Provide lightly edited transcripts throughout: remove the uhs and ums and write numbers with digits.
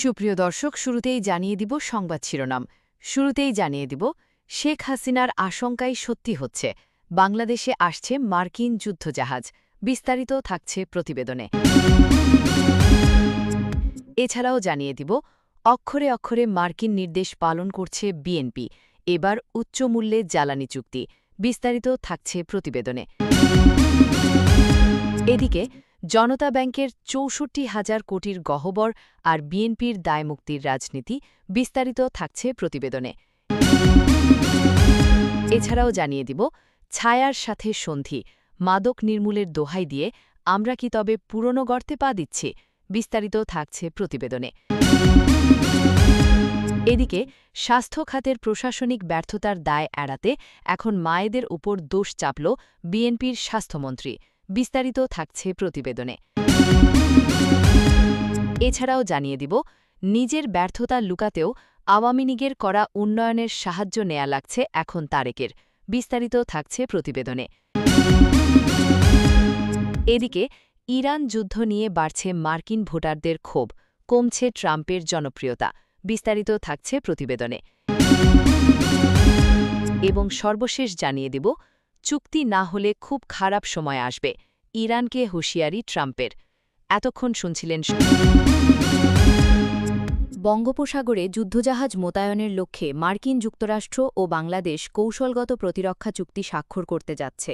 সুপ্রিয় দর্শক, শুরুতেই জানিয়ে দিব সংবাদ শিরোনাম। শুরুতেই জানিয়ে দিব শেখ হাসিনার আশঙ্কাই সত্যি হচ্ছে, বাংলাদেশে আসছে মার্কিন যুদ্ধজাহাজ। বিস্তারিত থাকছে প্রতিবেদনে। এছাড়াও জানিয়ে দিব অক্ষরে অক্ষরে মার্কিন নির্দেশ পালন করছে বিএনপি, এবার উচ্চমূল্যে জ্বালানি চুক্তি। বিস্তারিত থাকছে প্রতিবেদনে। এদিকে জনতা ব্যাংকের ৬৪,০০০ কোটির গহ্বর আর বিএনপির দায়মুক্তির রাজনীতি। বিস্তারিত থাকছে প্রতিবেদনে। এছাড়াও জানিয়ে দিব ছায়ার সাথে সন্ধি, মাদক নির্মূলের দোহাই দিয়ে আমরা কি তবে পুরনো গর্তে পা দিচ্ছি? বিস্তারিত থাকছে প্রতিবেদনে। এদিকে স্বাস্থ্য খাতের প্রশাসনিক ব্যর্থতার দায় এড়াতে এখন মায়েদের উপর দোষ চাপল বিএনপির স্বাস্থ্যমন্ত্রী। বিস্তারিত থাকছে প্রতিবেদনে। এছাড়াও জানিয়ে দিব নিজের ব্যর্থতা লুকাতেও আওয়ামী লীগের করা উন্নয়নের সাহায্য নেয়া লাগছে এখন তারেকের। বিস্তারিত থাকছে প্রতিবেদনে। এদিকে ইরান যুদ্ধ নিয়ে বাড়ছে মার্কিন ভোটারদের ক্ষোভ, কমছে ট্রাম্পের জনপ্রিয়তা। বিস্তারিত থাকছে প্রতিবেদনে। এবং সর্বশেষ জানিয়ে দিব চুক্তি না হলে খুব খারাপ সময় আসবে, ইরানকে হুঁশিয়ারি ট্রাম্পের। এতক্ষণ শুনছিলেন বঙ্গোপসাগরে যুদ্ধজাহাজ মোতায়েনের লক্ষ্যে মার্কিন যুক্তরাষ্ট্র ও বাংলাদেশ কৌশলগত প্রতিরক্ষা চুক্তি স্বাক্ষর করতে যাচ্ছে,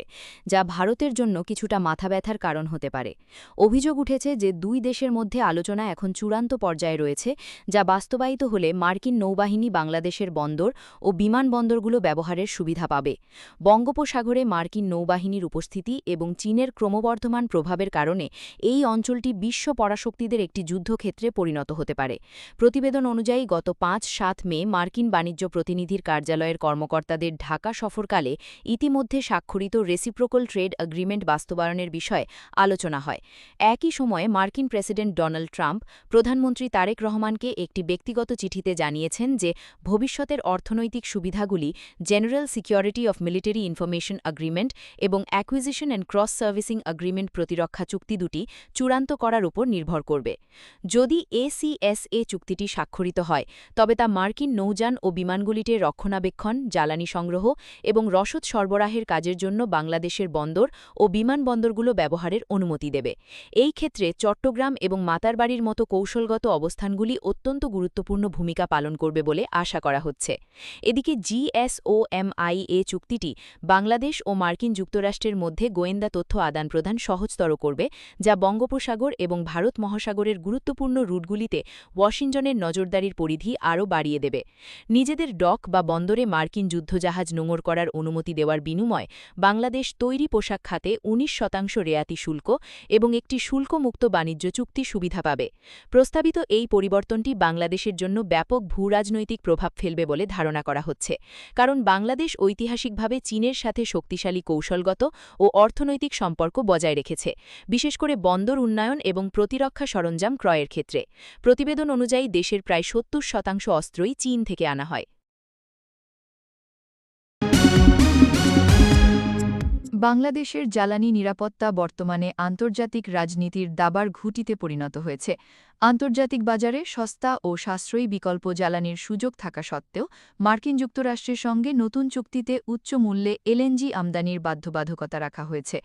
যা ভারতের জন্য কিছুটা মাথাব্যথার কারণ হতে পারে। অভিযোগ উঠেছে যে দুই দেশের মধ্যে আলোচনা এখন চূড়ান্ত পর্যায়ে রয়েছে, যা বাস্তবায়িত হলে মার্কিন নৌবাহিনী বাংলাদেশের বন্দর ও বিমানবন্দরগুলো ব্যবহারের সুবিধা পাবে। বঙ্গোপসাগরে মার্কিন নৌবাহিনীর উপস্থিতি এবং চীনের ক্রমবর্ধমান প্রভাবের কারণে এই অঞ্চলটি বিশ্ব পরাশক্তিদের একটি যুদ্ধক্ষেত্রে পরিণত হতে পারে। প্রতিবেদন অনুযায়ী গত ৫-৭ মে মার্কিন বাণিজ্য প্রতিনিধির কার্যালয়ের কর্মকর্তাদের ঢাকা সফরকালে ইতিমধ্যে স্বাক্ষরিত রেসিপ্রোকাল ট্রেড এগ্রিমেন্ট বাস্তবায়নের বিষয়ে আলোচনা হয়। একই সময়ে মার্কিন প্রেসিডেন্ট ডোনাল্ড ট্রাম্প প্রধানমন্ত্রী তারেক রহমানকে একটি ব্যক্তিগত চিঠিতে জানিয়েছেন যে ভবিষ্যতের অর্থনৈতিক সুবিধাগুলি general security of military information agreement এবং acquisition and cross servicing agreement প্রতিরক্ষা চুক্তি দুটি চূড়ান্ত করার উপর নির্ভর করবে। যদি এসিএসএ চুক্তিটি স্বাক্ষরিত হয় তবে তা মার্কিন নৌযান ও বিমানগুলিতে রক্ষণাবেক্ষণ, জ্বালানি সংগ্রহ এবং রসদ সরবরাহের কাজের জন্য বাংলাদেশের বন্দর ও বিমানবন্দরগুলো ব্যবহারের অনুমতি দেবে। এই ক্ষেত্রে চট্টগ্রাম এবং মাতারবাড়ির মতো কৌশলগত অবস্থানগুলি অত্যন্ত গুরুত্বপূর্ণ ভূমিকা পালন করবে বলে আশা করা হচ্ছে। এদিকে জিএসওএমআইএ চুক্তিটি বাংলাদেশ ও মার্কিন যুক্তরাষ্ট্রের মধ্যে গোয়েন্দা তথ্য আদান-প্রদান সহজতর করবে, যা বঙ্গোপসাগর এবং ভারত মহাসাগরের গুরুত্বপূর্ণ রুটগুলিতে ওয়াশিংটনের নজরদারির পরিধি আরও বাড়িয়ে দেবে। নিজেদের ডক বা বন্দরে মার্কিন যুদ্ধজাহাজ নোঙর করার অনুমতি দেওয়ার বিনিময়ে বাংলাদেশ তৈরি পোশাক খাতে ১৯% রেয়াতি শুল্ক এবং একটি শুল্কমুক্ত বাণিজ্য চুক্তি সুবিধা পাবে। প্রস্তাবিত এই পরিবর্তনটি বাংলাদেশের জন্য ব্যাপক ভূরাজনৈতিক প্রভাব ফেলবে বলে ধারণা করা হচ্ছে, কারণ বাংলাদেশ ঐতিহাসিকভাবে চীনের সাথে শক্তিশালী কৌশলগত ও অর্থনৈতিক সম্পর্ক বজায় রেখেছে, বিশেষ করে বন্দর উন্নয়ন এবং প্রতিরক্ষা সরঞ্জাম ক্রয়ের ক্ষেত্রে। প্রতিবেদন অনুযায়ী দেশের প্রায় ৭০% অস্ত্রই চীন থেকে আনা হয়। বাংলাদেশের জ্বালানি নিরাপত্তা বর্তমানে আন্তর্জাতিক রাজনীতির দাবার ঘুঁটিতে পরিণত হয়েছে। আন্তর্জাতিক বাজারে সস্তা ও সাশ্রয়ী বিকল্প জ্বালানির সুযোগ থাকা সত্ত্বেও মার্কিন যুক্তরাষ্ট্রের সঙ্গে নতুন চুক্তিতে উচ্চ মূল্যে এলএনজি আমদানির বাধ্যবাধকতা রাখা হয়েছে।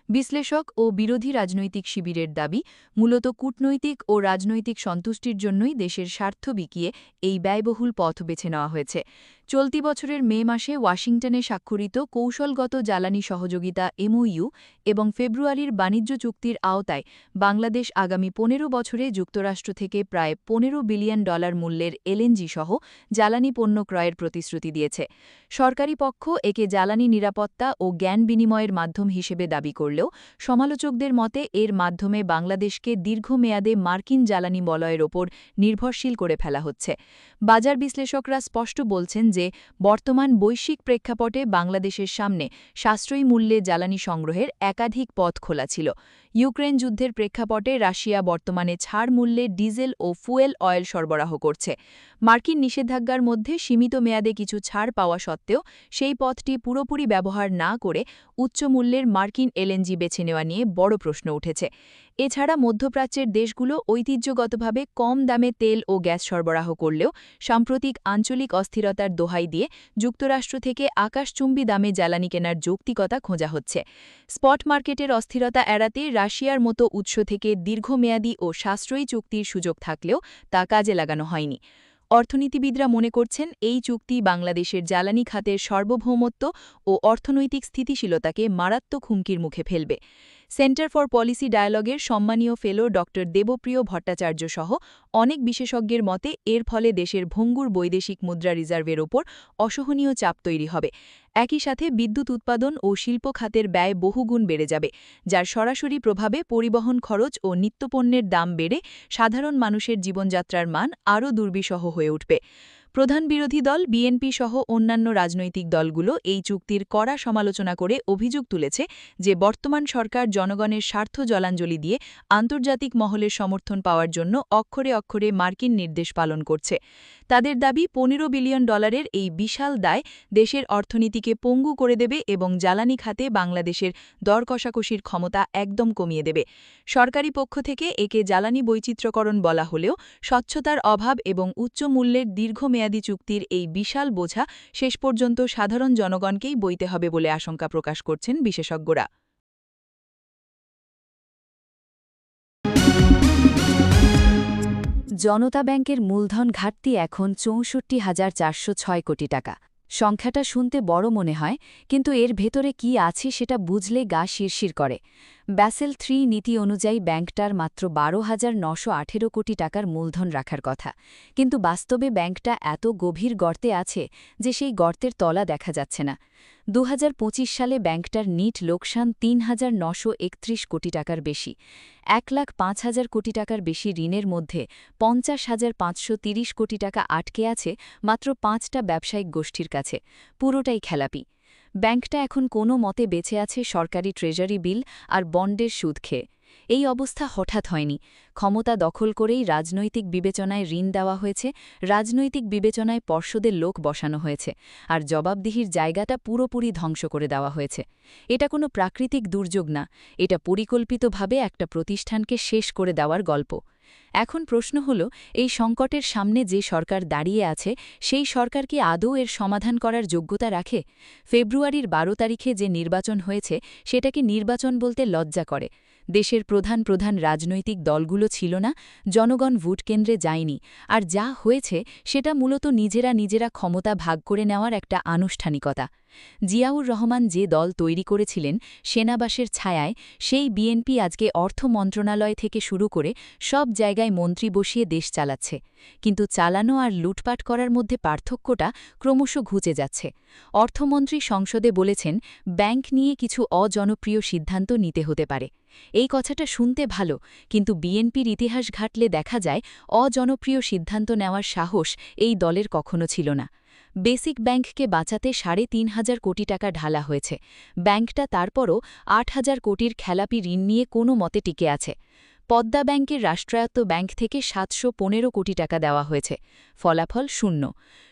বিশ্লেষক ও বিরোধী রাজনৈতিক শিবিরের দাবি, মূলত কূটনৈতিক ও রাজনৈতিক সন্তুষ্টির জন্যই দেশের স্বার্থ বিকিয়ে এই ব্যয়বহুল পথ বেছে নেওয়া হয়েছে। চলতি বছরের মে মাসে ওয়াশিংটনে স্বাক্ষরিত কৌশলগত জ্বালানি সহযোগিতা এমওইউ এবং ফেব্রুয়ারির বাণিজ্য চুক্তির আওতায় বাংলাদেশ আগামী ১৫ বছরে যুক্তরাষ্ট্র থেকে প্রায় $১৫ বিলিয়ন মূল্যের এলএনজি সহ জ্বালানি পণ্য ক্রয়ের প্রতিশ্রুতি দিয়েছে। সরকারি পক্ষ একে জ্বালানি নিরাপত্তা ও জ্ঞান বিনিময়ের মাধ্যম হিসেবে দাবি করলেও সমালোচকদের মতে এর মাধ্যমে বাংলাদেশকে দীর্ঘমেয়াদে মার্কিন জ্বালানি বলয়ের ওপর নির্ভরশীল করে ফেলা হচ্ছে। বাজার বিশ্লেষকরা স্পষ্ট বলছেন যে বর্তমান বৈশ্বিক প্রেক্ষাপটে বাংলাদেশের সামনে সাশ্রয়ী মূল্যে জ্বালানি সংগ্রহের একাধিক পথ খোলা ছিল। ইউক্রেন যুদ্ধের প্রেক্ষাপটে রাশিয়া বর্তমানে ছাড় মূল্যে ডিজেল ও ফুয়েল অয়েল সরবরাহ করছে। মার্কিন নিষেধাজ্ঞার মধ্যে সীমিত মেয়াদে কিছু ছাড় পাওয়া সত্ত্বেও সেই পথটি পুরোপুরি ব্যবহার না করে উচ্চ মূল্যের মার্কিন এলএনজি বেছে নেওয়া নিয়ে বড় প্রশ্ন উঠেছে। এছাড়া মধ্যপ্রাচ্যের দেশগুলো ঐতিহ্যগতভাবে কম দামে তেল ও গ্যাস সরবরাহ করলেও সাম্প্রতিক আঞ্চলিক অস্থিরতার দোহাই দিয়ে যুক্তরাষ্ট্র থেকে আকাশচুম্বী দামে জ্বালানি কেনার যৌক্তিকতা খোঁজা হচ্ছে। স্পট মার্কেটের অস্থিরতা এড়াতে রাশিয়ার মতো উৎস থেকে দীর্ঘমেয়াদী ও সাশ্রয়ী চুক্তির সুযোগ থাকলেও তা কাজে লাগানো হয়নি। অর্থনীতিবিদরা মনে করছেন এই চুক্তি বাংলাদেশের জ্বালানি খাতের সার্বভৌমত্ব ও অর্থনৈতিক স্থিতিশীলতাকে মারাত্মক হুমকির মুখে ফেলবে। সেন্টার ফর পলিসি ডায়ালগের সম্মানীয় ফেলো ড দেবপ্রিয় ভট্টাচার্য সহ অনেক বিশেষজ্ঞের মতে এর ফলে দেশের ভঙ্গুর বৈদেশিক মুদ্রা রিজার্ভের ওপর অসহনীয় চাপ তৈরি হবে। একই সাথে বিদ্যুৎ উৎপাদন ও শিল্প খাতের ব্যয় বহুগুণ বেড়ে যাবে, যার সরাসরি প্রভাবে পরিবহন খরচ ও নিত্যপণ্যের দাম বেড়ে সাধারণ মানুষের জীবনযাত্রার মান আরও দুর্বিষহ হয়ে উঠবে। প্রধান বিরোধী দল বিএনপি সহ অন্যান্য রাজনৈতিক দলগুলো এই চুক্তির কড়া সমালোচনা করে অভিযোগ তুলেছে যে বর্তমান সরকার জনগণের স্বার্থ জলাঞ্জলি দিয়ে আন্তর্জাতিক মহলের সমর্থন পাওয়ার জন্য অক্ষরে অক্ষরে মার্কিন নির্দেশ পালন করছে। তাদের দাবি $15 বিলিয়ন এই বিশাল দায় দেশের অর্থনীতিকে পঙ্গু করে দেবে এবং জ্বালানি খাতে বাংলাদেশের দর কষাকষির ক্ষমতা একদম কমিয়ে দেবে। সরকারি পক্ষ থেকে একে জ্বালানি বৈচিত্র্যকরণ বলা হলেও স্বচ্ছতার অভাব এবং উচ্চ মূল্যের দীর্ঘমেয়াদী চুক্তির এই বিশাল বোঝা শেষ পর্যন্ত সাধারণ জনগণকেই বইতে হবে বলে আশঙ্কা প্রকাশ করছেন বিশেষজ্ঞরা। জনতা ব্যাংকের মূলধন ঘাটতি এখন ৬৪,৪০৬ কোটি টাকা। সংখ্যাটা শুনতে বড় মনে হয়, কিন্তু এর ভেতরে কি আছে সেটা বুঝলে গা শিরশির করে। ব্যাসেল ৩ নীতি অনুযায়ী ব্যাংকটার মাত্র ১২,৯১৮ কোটি টাকার মূলধন রাখার কথা, কিন্তু বাস্তবে ব্যাংকটা এত গভীর গর্তে আছে যে সেই গর্তের তলা দেখা যাচ্ছে না। ২০২৫ সালে ব্যাংকটার নিট লোকসান ৩,৯৩১ কোটি টাকার বেশি। ১,০৫,০০০ কোটি টাকার বেশি ঋণের মধ্যে ৫০,৫৩০ কোটি টাকা আটকে আছে মাত্র ৫টা ব্যবসায়িক গোষ্ঠীর কাছে। পুরোটাই খেলাপি। ব্যাংকটা এখন কোনো মতে বেঁচে আছে সরকারি ট্রেজারি বিল আর বন্ডের সুদ খেয়ে। এই অবস্থা হঠাৎ হয়নি। ক্ষমতা দখল করেই রাজনৈতিক বিবেচনায় ঋণ দেওয়া হয়েছে, রাজনৈতিক বিবেচনায় পর্ষদের লোক বসানো হয়েছে, আর জবাবদিহির জায়গাটা পুরোপুরি ধ্বংস করে দেওয়া হয়েছে। এটা কোনো প্রাকৃতিক দুর্যোগ না, এটা পরিকল্পিতভাবে একটা প্রতিষ্ঠানকে শেষ করে দেওয়ার গল্প। এখন প্রশ্ন হল, এই সংকটের সামনে যে সরকার দাঁড়িয়ে আছে সেই সরকার কি আদৌ এর সমাধান করার যোগ্যতা রাখে? ফেব্রুয়ারির ১২ তারিখে যে নির্বাচন হয়েছে সেটাকে নির্বাচন বলতে লজ্জা করে। দেশের প্রধান প্রধান রাজনৈতিক দলগুলো ছিল না, জনগণ ভোট কেন্দ্রে যায়নি, আর যা হয়েছে সেটা মূলত নিজেরা নিজেরা ক্ষমতা ভাগ করে নেওয়ার একটা আনুষ্ঠানিকতা। জিয়াউর রহমান যে দল তৈরি করেছিলেন সেনাবাসের ছায়ায়, সেই বিএনপি আজকে অর্থ মন্ত্রণালয় থেকে শুরু করে সব জায়গায় মন্ত্রী বসিয়ে দেশ চালাচ্ছে, কিন্তু চালানো আর লুটপাট করার মধ্যে পার্থক্যটা ক্রমশ ঘুচে যাচ্ছে। অর্থমন্ত্রী সংসদে বলেছেন, ব্যাংক নিয়ে কিছু অজনপ্রিয় সিদ্ধান্ত নিতে হতে পারে। এই কথাটা শুনতে ভালো, কিন্তু বিএনপির ইতিহাস ঘাটলে দেখা যায় অজনপ্রিয় সিদ্ধান্ত নেওয়ার সাহস এই দলের কখনো ছিল না। বেসিক ব্যাংককে বাঁচাতে ৩,৫০০ কোটি টাকা ঢালা হয়েছে। ব্যাংকটা তারপরও ৮,০০০ কোটির খেলাপি ঋণ নিয়ে কোনো মতে টিকে আছে। পদ্মা ব্যাংকের রাষ্ট্রায়ত্ত ব্যাংক থেকে ৭১৫ কোটি টাকা দেওয়া হয়েছে, ফলাফল শূন্য।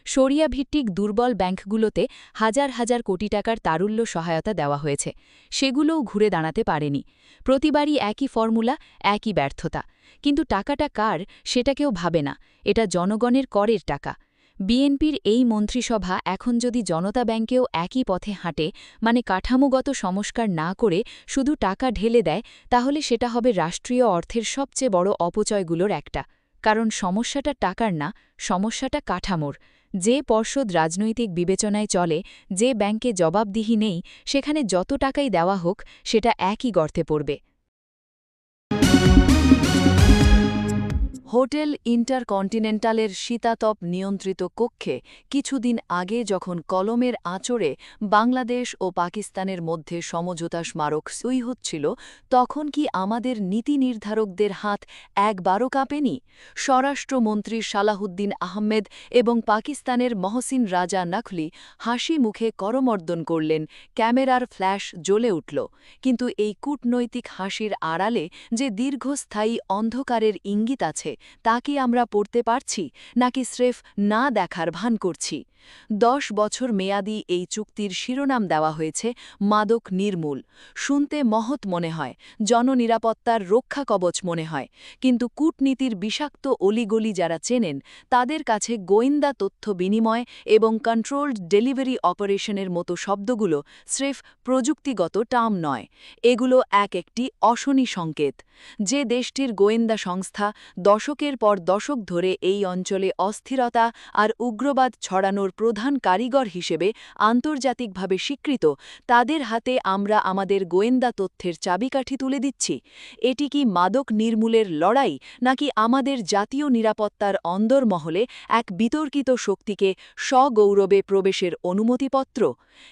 শরিয়া ভিত্তিক দুর্বল ব্যাংকগুলোতে হাজার হাজার কোটি টাকার তারুল্য সহায়তা দেওয়া হয়েছে, সেগুলোও ঘুরে দাঁড়াতে পারেনি। প্রতিবারই একই ফর্মুলা, একই ব্যর্থতা। কিন্তু টাকাটা কার সেটা কেউ ভাবে না, এটা জনগণের করের টাকা। বিএনপির এই মন্ত্রিসভা এখন যদি জনতা ব্যাংকেও একই পথে হাঁটে, মানে কাঠামোগত সংস্কার না করে শুধু টাকা ঢেলে দেয়, তাহলে সেটা হবে রাষ্ট্রীয় অর্থের সবচেয়ে বড় অপচয়গুলোর একটা। কারণ সমস্যাটা টাকার না, সমস্যাটা কাঠামোর। যে পর্ষদ রাজনৈতিক বিবেচনায় চলে, যে ব্যাংকে জবাবদিহি নেই, সেখানে যত টাকাই দেওয়া হোক সেটা একই গর্তে পড়বে। হোটেল ইন্টারকন্টিনেন্টালের শীতাতপ নিয়ন্ত্রিত কক্ষে কিছুদিন আগে যখন কলমের আঁচড়ে বাংলাদেশ ও পাকিস্তানের মধ্যে সমঝোতা স্মারক সই হচ্ছিল, তখন কি আমাদের নীতি নির্ধারকদের হাত একবারও কাঁপেনি? স্বরাষ্ট্রমন্ত্রী সালাহুদ্দিন আহমেদ এবং পাকিস্তানের মহসিন রাজা নকভি হাসি মুখে করমর্দন করলেন, ক্যামেরার ফ্ল্যাশ জ্বলে উঠল। কিন্তু এই কূটনৈতিক হাসির আড়ালে যে দীর্ঘস্থায়ী অন্ধকারের ইঙ্গিত আছে, তা কি আমরা পড়তে পারছি, নাকি স্রেফ না দেখার ভান করছি? 10 বছর মেয়াদী এই চুক্তির শিরোনাম দেওয়া হয়েছে মাদক নির্মূল। শুনতে মহৎ মনে হয়, জননিরাপত্তার রক্ষা কবচ মনে হয়, কিন্তু কূটনীতির বিষাক্ত অলিগলি যারা চেনেন তাদের কাছে গোয়েন্দা তথ্য বিনিময় এবং কন্ট্রোলড ডেলিভারি অপারেশনের মতো শব্দগুলো স্রেফ প্রযুক্তিগত টার্ম নয়, এগুলো একটি অশনি সংকেত। যে দেশটির গোয়েন্দা সংস্থা দশকের পর দশক ধরে এই অঞ্চলে অস্থিরতা আর উগ্রবাদ ছড়ানোর প্রধান কারিগর হিসেবে আন্তর্জাতিকভাবে স্বীকৃত, তাদের হাতে আমরা আমাদের গোয়েন্দা তথ্যের চাবিকাঠি তুলে দিচ্ছি। এটি কি মাদক নির্মূলের লড়াই, নাকি আমাদের জাতীয় নিরাপত্তার অন্দরমহলে এক বিতর্কিত শক্তিকে সগৌরবে প্রবেশের অনুমতিপত্র?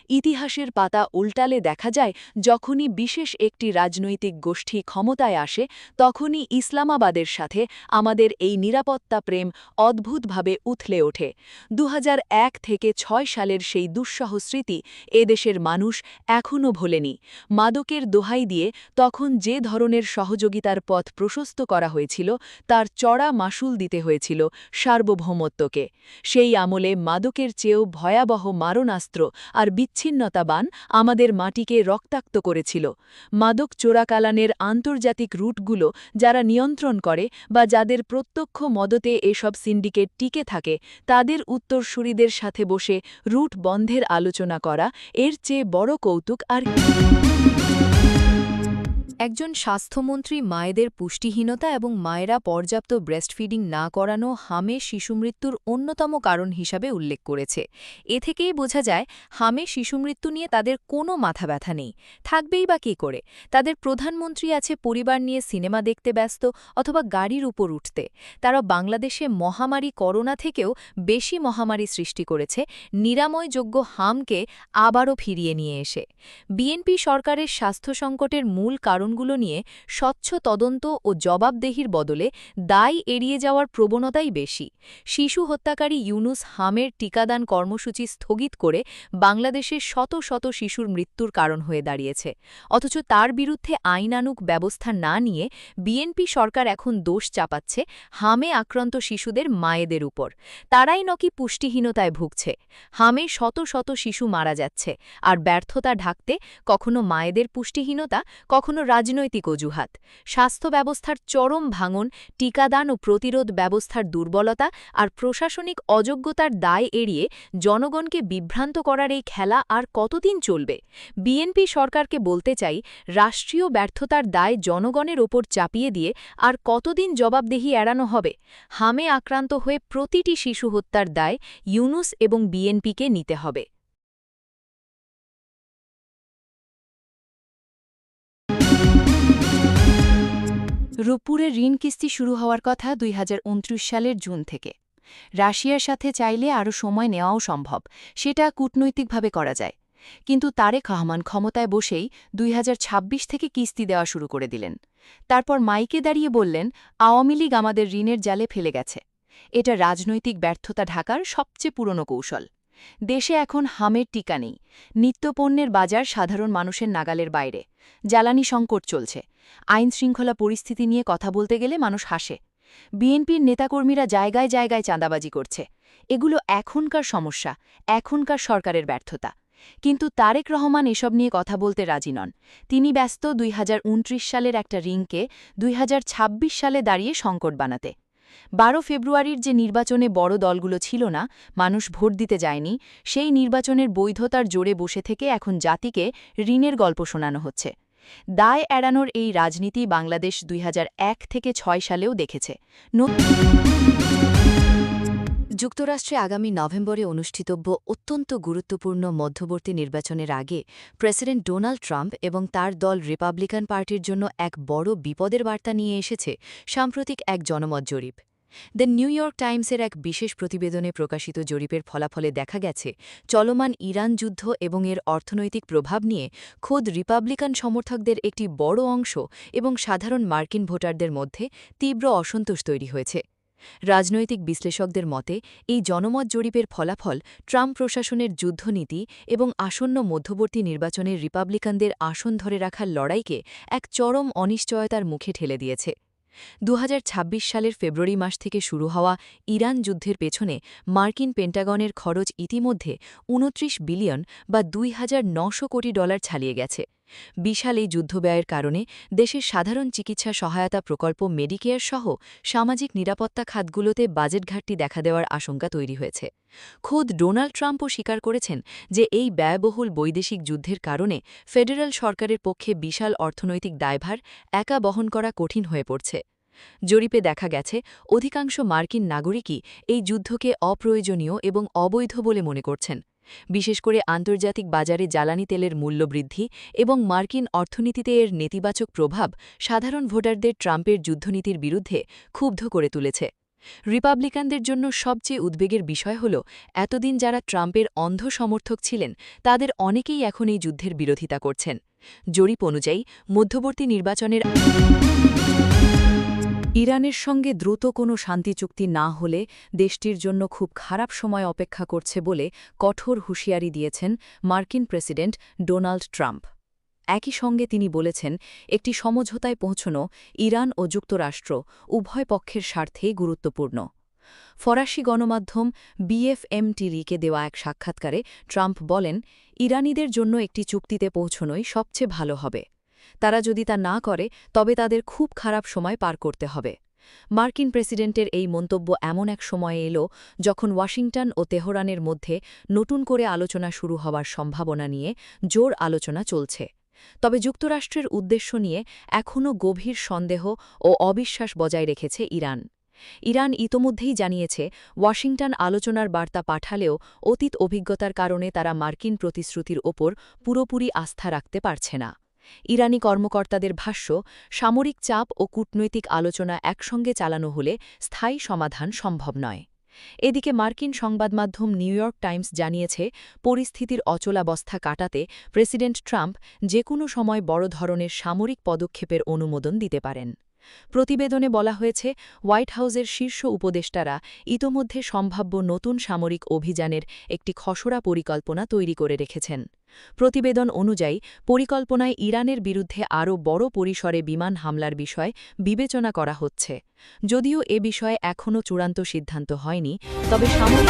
ইতিহাসের পাতা উল্টালে দেখা যায়, যখনই বিশেষ একটি রাজনৈতিক গোষ্ঠী ক্ষমতায় আসে, তখনই ইসলামাবাদের সাথে আমাদের এই নিরাপত্তা প্রেম অদ্ভুতভাবে উথলে ওঠে। 2001 থেকে 6 সালের সেই দুঃসহ স্মৃতি এদেশের মানুষ এখনও ভোলেনি। মাদকের দোহাই দিয়ে তখন যে ধরনের সহযোগিতার পথ প্রশস্ত করা হয়েছিল, তার চড়া মাশুল দিতে হয়েছিল সার্বভৌমত্বকে। সেই আমলে মাদকের চেয়েও ভয়াবহ মারণাস্ত্র আর বিচ্ছিন্নতাবান আমাদের মাটিকে রক্তাক্ত করেছিল। মাদক চোরাকালানের আন্তর্জাতিক রুটগুলো যারা নিয়ন্ত্রণ করে বা যাদের প্রত্যক্ষ মদতে এসব সিন্ডিকেট টিকে থাকে, তাদের উত্তরসূরিদের সাথে বসে রুট বন্ধের আলোচনা করা এর চেয়ে বড় কৌতুক আর একজন স্বাস্থ্যমন্ত্রী মায়েদের পুষ্টিহীনতা এবং মায়েরা পর্যাপ্ত ব্রেস্টফিডিং না করানো হামে শিশুমৃত্যুর অন্যতম কারণ হিসাবে উল্লেখ করেছে। এ থেকেই বোঝা যায় হামে শিশুমৃত্যু নিয়ে তাদের কোনো মাথা ব্যথা নেই, থাকবেই বা কী করে। তাদের প্রধানমন্ত্রী আছে পরিবার নিয়ে সিনেমা দেখতে ব্যস্ত অথবা গাড়ির উপর উঠতে। তারা বাংলাদেশে মহামারী করোনা থেকেও বেশি মহামারী সৃষ্টি করেছে নিরাময়যোগ্য হামকে আবারও ফিরিয়ে নিয়ে এসে। বিএনপি সরকারের স্বাস্থ্য সংকটের মূল কারণগুলো নিয়ে স্বচ্ছ তদন্ত ও জবাবদেহির বদলে দায় এড়িয়ে যাওয়ার প্রবণতাই বেশি। শিশু হত্যাকারী ইউনুস হামের টিকাদান কর্মসূচি স্থগিত করে বাংলাদেশের শত শত শিশুর মৃত্যুর কারণ হয়ে দাঁড়িয়েছে। অথচ তার বিরুদ্ধে আইনানুগ ব্যবস্থা না নিয়ে বিএনপি সরকার এখন দোষ চাপাচ্ছে হামে আক্রান্ত শিশুদের মায়েদের উপর। তারাই নাকি পুষ্টিহীনতায় ভুগছে। হামে শত শত শিশু মারা যাচ্ছে, আর ব্যর্থতা ঢাকতে কখনো মায়েদের পুষ্টিহীনতা, কখনো রাজনৈতিক অজুহাত। স্বাস্থ্য ব্যবস্থার চরম ভাঙন, টিকাদান ও প্রতিরোধ ব্যবস্থার দুর্বলতা আর প্রশাসনিক অযোগ্যতার দায় এড়িয়ে জনগণকে বিভ্রান্ত করার এই খেলা আর কতদিন চলবে? বিএনপি সরকারকে বলতে চাই, রাষ্ট্রীয় ব্যর্থতার দায় জনগণের ওপর চাপিয়ে দিয়ে আর কতদিন জবাবদেহি এড়ানো হবে? হামে আক্রান্ত হয়ে প্রতিটি শিশু হত্যার দায় ইউনুস এবং বিএনপিকে নিতে হবে। রূপপুরের ঋণ কিস্তি শুরু হওয়ার কথা 2029 সালের জুন থেকে। রাশিয়ার সাথে চাইলে আরও সময় নেওয়াও সম্ভব, সেটা কূটনৈতিকভাবে করা যায়। কিন্তু তারেক রহমান ক্ষমতায় বসেই 2026 থেকে কিস্তি দেওয়া শুরু করে দিলেন। তারপর মাইকে দাঁড়িয়ে বললেন, আওয়ামী লীগ আমাদের ঋণের জালে ফেলে গেছে। এটা রাজনৈতিক ব্যর্থতা ঢাকার সবচেয়ে পুরনো কৌশল। দেশে এখন হামের টিকা নেই। নিত্যপণ্যের বাজার সাধারণ মানুষের নাগালের বাইরে। জ্বালানি সংকট চলছে। আইনশৃঙ্খলা পরিস্থিতি নিয়ে কথা বলতে গেলে মানুষ হাসে। বিএনপির নেতাকর্মীরা জায়গায় জায়গায় চাঁদাবাজি করছে। এগুলো এখনকার সমস্যা, এখনকার সরকারের ব্যর্থতা। কিন্তু তারেক রহমান এসব নিয়ে কথা বলতে রাজি নন। তিনি ব্যস্ত 2029 সালের একটা ঋণকে 2026 সালে দাঁড়িয়ে সংকট বানাতে। 12 ফেব্রুয়ারির যে নির্বাচনে বড় দলগুলো ছিল না, মানুষ ভোট দিতে যায়নি, সেই নির্বাচনের বৈধতার জোরে বসে থেকে এখন জাতিকে ঋণের গল্প শোনানো হচ্ছে। দায় এড়ানোর এই রাজনীতি বাংলাদেশ 2001 থেকে 6 সালেও দেখেছে। যুক্তরাষ্ট্রে আগামী নভেম্বরে অনুষ্ঠিতব্য অত্যন্ত গুরুত্বপূর্ণ মধ্যবর্তী নির্বাচনের আগে প্রেসিডেন্ট ডোনাল্ড ট্রাম্প এবং তার দল রিপাবলিকান পার্টির জন্য এক বড় বিপদের বার্তা নিয়ে এসেছে সাম্প্রতিক এক জনমত জরিপ। দ্য নিউ ইয়র্ক টাইমসের এক বিশেষ প্রতিবেদনে প্রকাশিত জরিপের ফলাফলে দেখা গেছে, চলমান ইরান যুদ্ধ এবং এর অর্থনৈতিক প্রভাব নিয়ে খোদ রিপাবলিকান সমর্থকদের একটি বড় অংশ এবং সাধারণ মার্কিন ভোটারদের মধ্যে তীব্র অসন্তোষ তৈরি হয়েছে। রাজনৈতিক বিশ্লেষকদের মতে এই জনমত জরিপের ফলাফল ট্রাম্প প্রশাসনের যুদ্ধনীতি এবং আসন্ন মধ্যবর্তী নির্বাচনে রিপাবলিকানদের আসন ধরে রাখার লড়াইকে এক চরম অনিশ্চয়তার মুখে ঠেলে দিয়েছে। 2026 সালের ফেব্রুয়ারি মাস থেকে শুরু হওয়া ইরান যুদ্ধের পেছনে মার্কিন পেন্টাগনের খরচ ইতিমধ্যে 29 বিলিয়ন বা $2,900 কোটি ছাড়িয়ে গেছে। বিশাল এই যুদ্ধব্যয়ের কারণে দেশের সাধারণ চিকিৎসা সহায়তা প্রকল্প মেডিকেয়ার সহ সামাজিক নিরাপত্তা খাতগুলোতে বাজেট ঘাটতি দেখা দেওয়ার আশঙ্কা তৈরি হয়েছে। খোদ ডোনাল্ড ট্রাম্পও স্বীকার করেছেন যে এই ব্যয়বহুল বৈদেশিক যুদ্ধের কারণে ফেডারেল সরকারের পক্ষে বিশাল অর্থনৈতিক দায়ভার একা বহন করা কঠিন হয়ে পড়ছে। জরিপে দেখা গেছে অধিকাংশ মার্কিন নাগরিকই এই যুদ্ধকে অপ্রয়োজনীয় এবং অবৈধ বলে মনে করছেন। বিশেষ করে আন্তর্জাতিক বাজারে জ্বালানি তেলের মূল্যবৃদ্ধি এবং মার্কিন অর্থনীতিতে এর নেতিবাচক প্রভাব সাধারণ ভোটারদের ট্রাম্পের যুদ্ধনীতির বিরুদ্ধে ক্ষুব্ধ করে তুলেছে। রিপাবলিকানদের জন্য সবচেয়ে উদ্বেগের বিষয় হল এতদিন যারা ট্রাম্পের অন্ধ সমর্থক ছিলেন তাদের অনেকেই এখন এই যুদ্ধের বিরোধিতা করছেন। জরিপ অনুযায়ী মধ্যবর্তী নির্বাচনের ইরানের সঙ্গে দ্রুত কোনো শান্তি চুক্তি না হলে দেশটির জন্য খুব খারাপ সময় অপেক্ষা করছে বলে কঠোর হুঁশিয়ারি দিয়েছেন মার্কিন প্রেসিডেন্ট ডোনাল্ড ট্রাম্প। একই সঙ্গে তিনি বলেছেন একটি সমঝোতায় পৌঁছনো ইরান ও যুক্তরাষ্ট্র উভয় পক্ষের স্বার্থেই গুরুত্বপূর্ণ। ফরাসি গণমাধ্যম BFM-কে দেওয়া এক সাক্ষাৎকারে ট্রাম্প বলেন, ইরানিদের জন্য একটি চুক্তিতে পৌঁছনোই সবচেয়ে ভালো হবে। তারা যদি তা না করে তবে তাদের খুব খারাপ সময় পার করতে হবে। মার্কিন প্রেসিডেন্টের এই মন্তব্য এমন এক সময়ে এলো যখন ওয়াশিংটন ও তেহরানের মধ্যে নতুন করে আলোচনা শুরু হওয়ার সম্ভাবনা নিয়ে জোর আলোচনা চলছে। তবে যুক্তরাষ্ট্রের উদ্দেশ্য নিয়ে এখনও গভীর সন্দেহ ও অবিশ্বাস বজায় রেখেছে ইরান। ইরান ইতোমধ্যেই জানিয়েছে ওয়াশিংটন আলোচনার বার্তা পাঠালেও অতীত অভিজ্ঞতার কারণে তারা মার্কিন প্রতিশ্রুতির ওপর পুরোপুরি আস্থা রাখতে পারছে না। ইরানি কর্মকর্তাদের ভাষ্য, সামরিক চাপ ও কূটনৈতিক আলোচনা একসঙ্গে চালানো হলে স্থায়ী সমাধান সম্ভব নয়। এদিকে মার্কিন সংবাদমাধ্যম নিউ ইয়র্ক টাইমস জানিয়েছে পরিস্থিতির অচলাবস্থা কাটাতে প্রেসিডেন্ট ট্রাম্প যে কোনো সময় বড় ধরনের সামরিক পদক্ষেপের অনুমোদন দিতে পারেন। প্রতিবেদনে বলা হয়েছে হোয়াইট হাউসের শীর্ষ উপদেষ্টারা ইতোমধ্যে সম্ভাব্য নতুন সামরিক অভিযানের একটি খসড়া পরিকল্পনা তৈরি করে রেখেছেন। প্রতিবেদন অনুযায়ী পরিকল্পনায় ইরানের বিরুদ্ধে আরও বড় পরিসরে বিমান হামলার বিষয় বিবেচনা করা হচ্ছে। যদিও এ বিষয়ে এখনও চূড়ান্ত সিদ্ধান্ত হয়নি, তবে সামরিক